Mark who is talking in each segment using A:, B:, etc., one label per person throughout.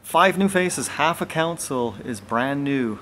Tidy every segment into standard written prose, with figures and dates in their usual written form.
A: 5 new faces, half a council is brand new.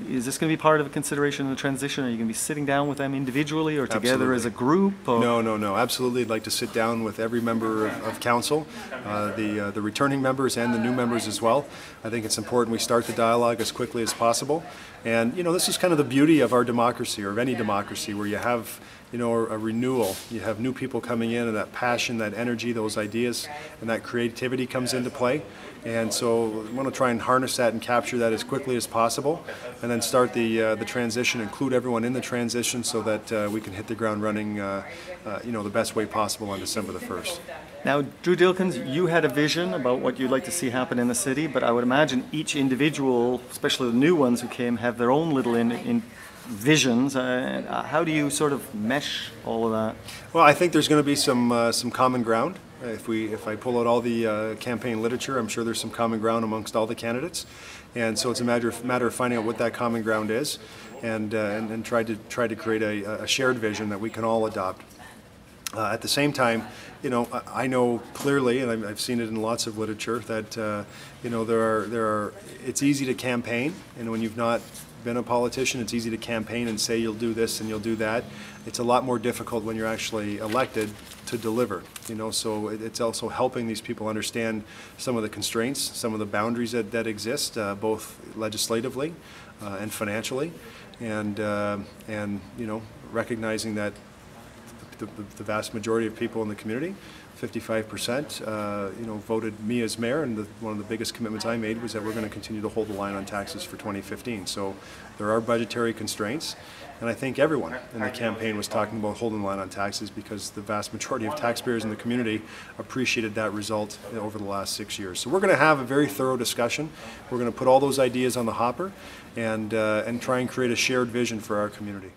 A: Is this going to be part of a consideration in the transition? Are you going to be sitting down with them individually or together as a group? Or?
B: No. Absolutely. I'd like to sit down with every member of council, the returning members and the new members as well. I think it's important we start the dialogue as quickly as possible. And, you know, this is kind of the beauty of our democracy, or of any democracy, where you have, you know, a renewal. You have new people coming in, and that passion, that energy, those ideas, and that creativity comes into play. And so we want to try and harness that and capture that as quickly as possible, and then start the transition, include everyone in the transition so that we can hit the ground running you know, the best way possible on December the 1st.
A: Now, Drew Dilkens, you had a vision about what you'd like to see happen in the city, but I would imagine each individual, especially the new ones who came, have their own little visions. How do you sort of mesh all of that?
B: Well, I think there's going to be some common ground. If I pull out all the campaign literature, I'm sure there's some common ground amongst all the candidates, and so it's a matter of finding out what that common ground is, and try to create a shared vision that we can all adopt. At the same time, you know, I know clearly, and I've seen it in lots of literature, that you know, it's easy to campaign, and when you've not been a politician, it's easy to campaign and say you'll do this and you'll do that. It's a lot more difficult when you're actually elected to deliver, you know, so it's also helping these people understand some of the constraints, some of the boundaries that exist, both legislatively and financially, and you know, recognizing that the vast majority of people in the community, 55%, you know, voted me as mayor, and one of the biggest commitments I made was that we're going to continue to hold the line on taxes for 2015. So there are budgetary constraints, and I think everyone in the campaign was talking about holding the line on taxes because the vast majority of taxpayers in the community appreciated that result over the last 6 years. So we're going to have a very thorough discussion. We're going to put all those ideas on the hopper and try and create a shared vision for our community.